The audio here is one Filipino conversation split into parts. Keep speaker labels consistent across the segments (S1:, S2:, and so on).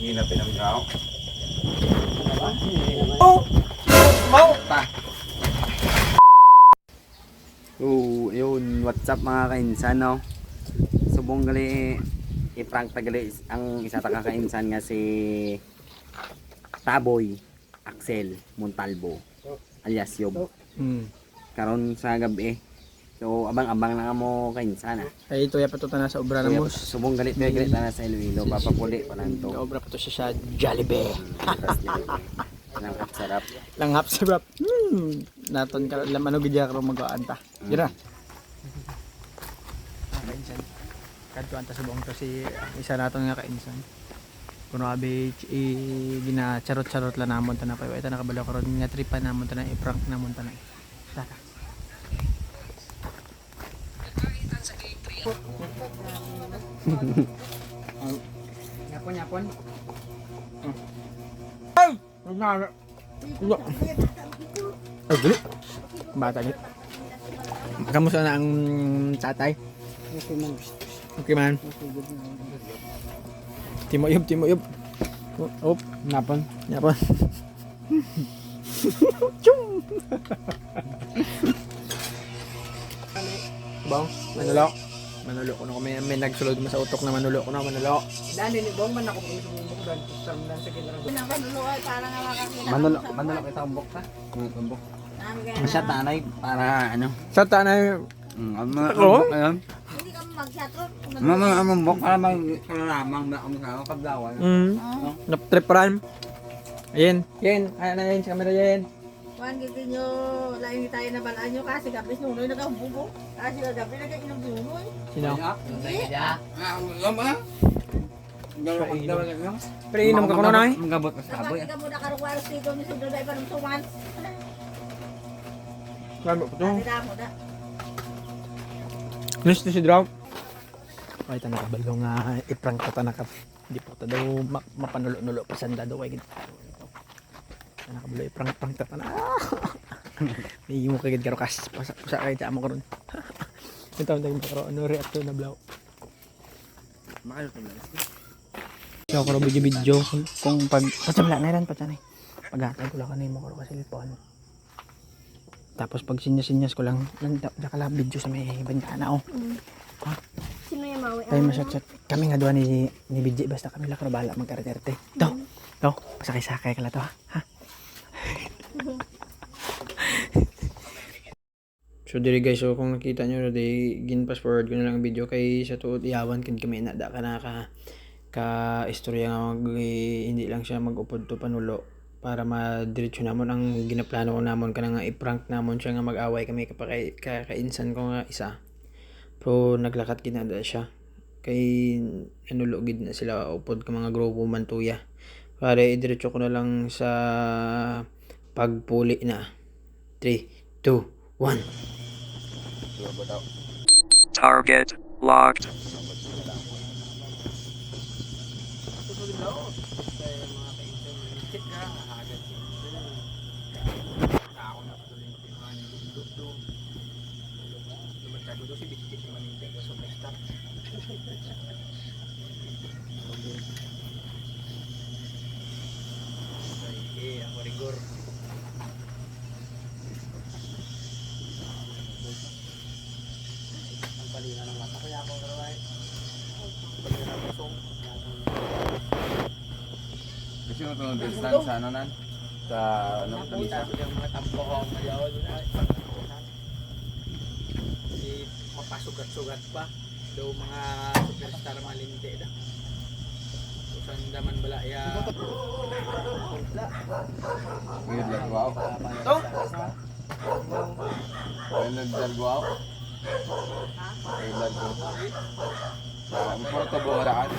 S1: Hindi na pinanggaw.
S2: Oh! Mau!
S1: Ta.
S2: Yun, what's up mga kainsan, no? Subong gali i-prank tagali ang isa ta kainsan nga si Taboy Axel Montalvo alias Yob. Karon sa gabi. So abang-abang na mo kainsan.
S3: Ay ito ya patuta na sa obra na mo.
S2: Subong galit na sa Iloilo, papapuli pa lang to.
S3: Obra pa to siya sa Jollibee.
S2: Nang sarap.
S3: Langhap sarap. Naton ka lamano gidya karon mag-aanta. Dira. Kainsan. Kadto anta sa buong to si isa naton nga kainsan. Kuno abi gina charot-charot la namon ta na payo. Ita nakabalo karon nga tripan namon ta na i-prank namon ta na. Tara. Yapon. Ay! Ay, gali. Bata ni. Kamusta na ang tatay? Okay man. Timo yub. Op, napon. Chung. Bang, Manulok ko na may nagsulod mo sa utok na manulok ko na manulok.
S4: Dali ni Bong man ako pumulong doon sa sa kinarang. Pinapanulo ay para nga makakita.
S2: Manulok kita umbok ta. Umbok. Masya tanay para ano.
S3: Sa tanay.
S2: Umbok ayun.
S4: Hindi ka mag-chatron.
S2: Umbok para magkaramang na kami sa kablawan.
S3: Natriparan. Ayan. Kaya na yan sa camera yan.
S4: Kuan gid nyo lain tayo na balaan nyo kasi gabi nunoy nagahubog. Kasi gabi nagainom si nunoy.
S3: Sino?
S4: Hindi.
S3: Pero inom ka kuno na eh.
S2: Ang gabot ka sa aboy.
S4: Kapag ka muna karugwaros dito ni Sudo na iba ng tuman.
S3: Gabo po to.
S4: Dati mo na.
S3: Gusto si Draw. Ay tanaka balong nga i-prank ta tanaka. Hindi po ta daw mapanulo-nulo pa sanda daw ay gid. Tanaka balong i-prank ta tanaka. May mo kagid karo kas sa kay ta mo karon. Ito ang daging karo ano react na blaw.
S2: Makayo ka lang.
S3: Siya ko video kung pag patsamla na ran patsanay. Paghatag ko lang kanimo ko kasi lipon. Tapos pag sinyas ko lang nakala video sa may bantana oh. Ha?
S4: Sino yung mawi?
S3: Tayo masat kami nga duwa ni BJ basta kami lang karo bala magkaraterte. To. Pasakay-sakay ka la to ha. So diri guys, so kung nakita nyo di gin fast forward ko na lang ang video kay sa tuod iyawan kin kami na da ka istorya nga hindi lang siya mag-upod to panulo para madiretso namon ang ginaplano ko namon kana nga i-prank namon siya nga mag-away kami kainsan ko nga isa. Pero naglakat ginada siya kay anulo gid na sila upod ka mga grupo man tuya. Para idiretso ko na lang sa pagpuli na. 3, 2, 1.
S5: Target locked.
S1: Kasi mo itong distance sa ano nan? Sa ano? Kalisa?
S3: Yung mga tampo ko ngayon mapasugat-sugat pa daw mga superstar malinte da usan daman bala ya
S1: Ngayon lagwaw.
S3: to
S1: Ngayon lagwaw. Ngayon lagwaw. Mapuro ito bumaraan.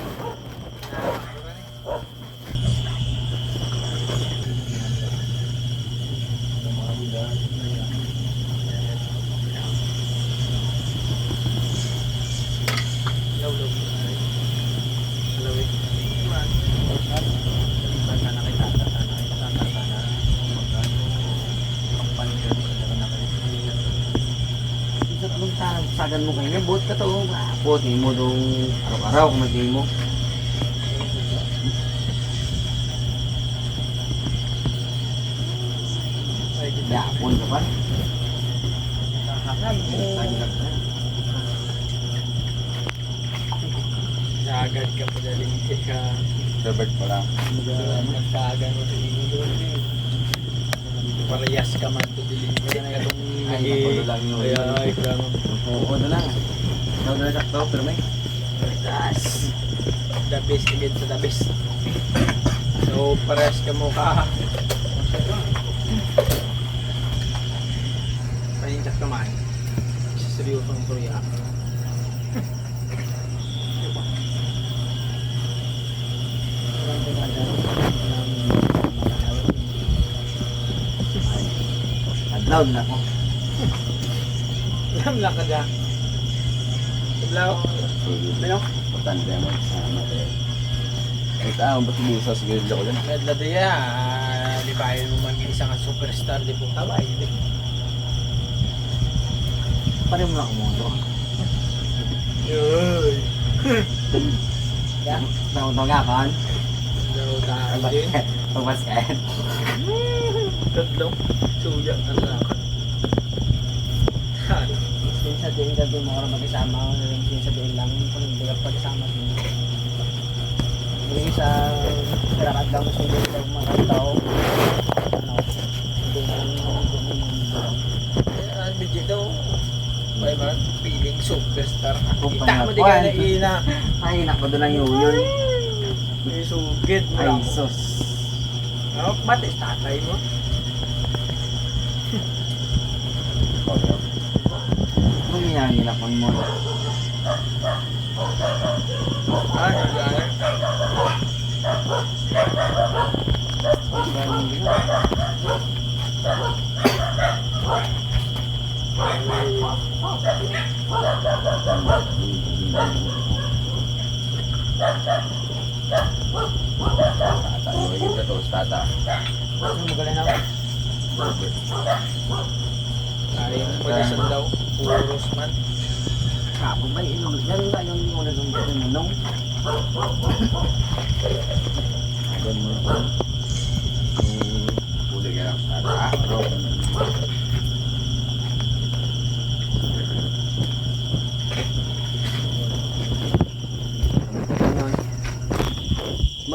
S2: Sagan mo kayo, buot ka to. Buot mo dong araw-araw kung magiging mo. Yapon ka pa.
S3: Sagad ka pa daling ka.
S1: Robert pa lang.
S3: Nagsagan mo sa inyo doon. Parehas ka man to dilim ka na itong
S2: Ay, nakulo lang yun.
S3: ay, kailangan.
S2: Oo, na lang. Ikaw na lang sakto, pero may.
S3: Das. The best again sa the best. So, parehas ka mo ka. Panindak ka man. Seryosong turya.
S2: Adlaw na ako.
S3: Alam lang ka dyan. Sablaw. Ano?
S1: Importante mo sa mate. Ay tao, ba't hindi sa sigurado ko dyan?
S3: Medla diya. Di ba yun mo man isang superstar di po tawag.
S2: Pare mo na ako mo.
S3: Yoy.
S2: Yan. Tawag nga kan.
S3: Daw tayo din.
S2: Pagpaskaan.
S3: Tatlong. Suya. Ano na ako.
S4: Minsan din gabi mo ka mag-isama, minsan din lang kung hindi ka pag-isama din. Yung isa, kailangan lang gusto din ka makataw. Ano, hindi na lang
S3: Bidyo daw. May mga feeling superstar.
S2: Ako pa
S3: Kita
S2: nga
S3: mo
S2: po,
S3: di ka
S2: ah.
S3: na ina.
S2: Ay, naku doon lang yun.
S3: May sugid mo
S2: Ay,
S3: lang.
S2: sus.
S3: Ano, ba't tatay mo?
S2: Ano yung hinapon mo?
S3: Ah, nagana.
S1: Tata, yung ito, tata.
S3: Ano magaling ako? Sayang mo na daw. Puros man.
S2: Kapag ba yung yan ba yung muna nung dito nung?
S1: Doon mo. Huli ka lang sa tata.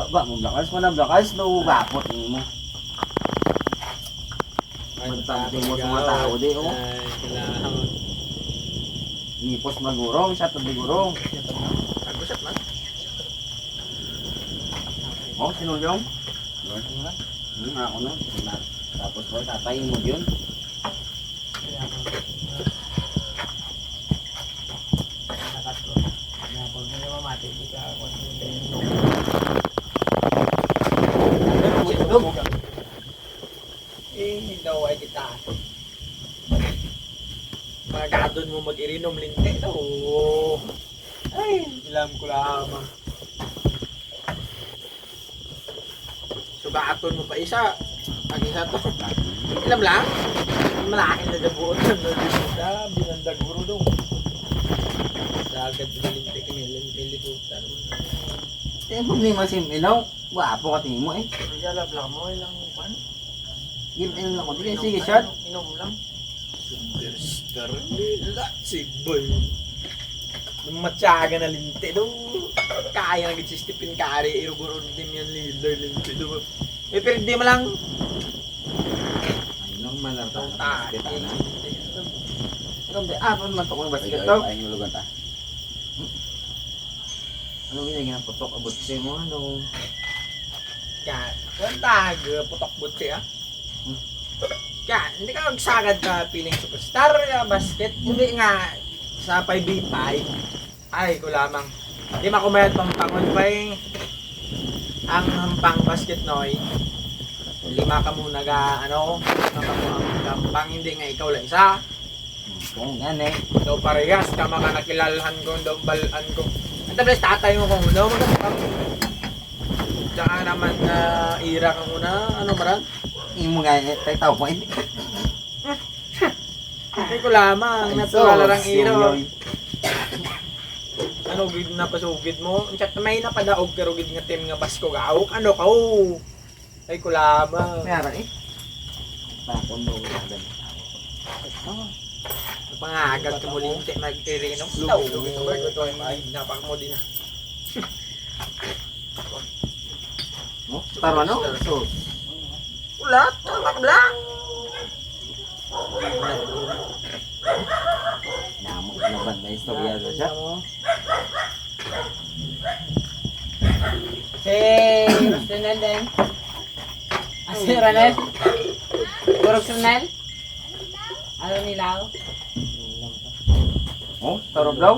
S2: Ba mo blakas mo na blakas no gapot mo. Magtampo mo sa mga tao di oh.
S3: Ay, kailangan.
S2: Ipos magurong siya to digurong.
S3: Ako siya man.
S2: Oh, sinulyong. Ako na. Tapos ko tatayin mo yun.
S3: Eh, daw ay kita. Magadon mo mag-irinom linte daw. Ay, ilam ko lamang. Sugaton mo pa isa. Ang isa to. Ilam lang. Malaki na dabuot na binandaguro daw. Sagad na linte kami. Liliputan mo.
S2: Eh, problema si Ilaw. Wapo ka tingin mo eh.
S3: Jalab lang mo. Ilang pan.
S2: Give in lang ko. Sige, shot.
S3: Inom lang. Superstar nila si Boy. Matyaga na linte do. Kaya naging si Stephen Curry. Irugurod din yung leader linte do. Eh pero di mo lang.
S2: Anong malang
S3: Itong tayo.
S2: Ano man ito kung basket
S1: Ito.
S2: to?
S1: Ay, nulugan ta.
S2: Ano ginagawa putok abot siya mo? Ano?
S3: Kaya, walang tag. Putok butsi ah. Kaya, hindi ka magsagad ka feeling superstar basket. Hindi nga sa 5v5. Ay, ko lamang. Di makumayad pang pangon pa ang hampang basket noy. 5 ka muna ga, ano, ang gampang, hindi nga ikaw lang isa.
S2: Kung yan eh.
S3: Daw parehas ka mga nakilalhan ko, daw balaan ko. Ang tablas tatay mo kung daw magkakam. Tsaka naman na ira ka muna, ano maran?
S2: Hindi mo nga eh. Tayo tao mo eh.
S3: Hindi ko lamang, natural lang iro. Ano gid na pasugid mo? Ang chat na may napadaog pero gid nga team nga basko gaawk. Ano ka? Ay ko lamang.
S2: Mayara eh.
S3: Pangagat ka muli hindi mag-irino. Napak mo din.
S2: Taro ano?
S3: Ulat, tamak lang.
S2: Namang laban na istorya na siya.
S4: Si Ronel din. Si Ronel? Turok si Ronel? Ano nilaw?
S2: Oh, taro blaw.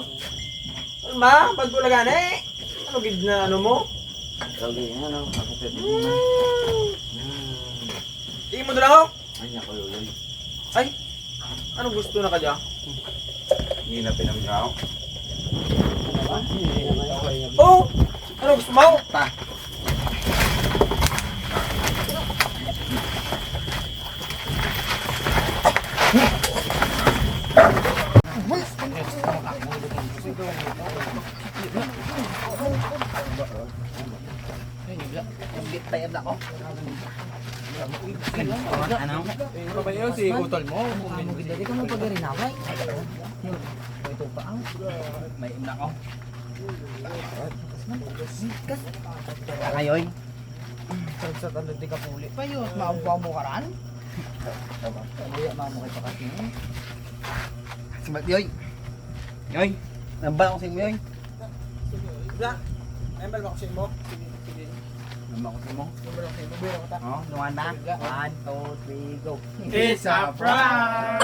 S3: Ma, pagtulagan eh. Ano gid na ano mo?
S2: Lagi ano, ako pwede.
S3: Tingin mo doon ako.
S2: Ay, ako luloy.
S3: Ay, anong gusto na ka dyan?
S1: Hindi na pinamgaw.
S3: Oh, ano gusto mo?
S2: Pa. Ano?
S3: Ano ba yun? Si utol mo?
S4: Hindi ka mo pag-rinaway.
S2: May ina ko.
S4: Ngayon?
S3: Sa tanda di ka puli.
S4: Pa yun, maabuha mo ka rin? Kaya mo kayo pa kasi.
S2: Sibat yoy. Yoy. Nambal ako sa iyo yoy.
S3: Wala. Ayun ba ako sa mo?
S2: Nambal ako sa mo. Oh, luwan na. 1, 2, 3, go.
S3: It's a prank!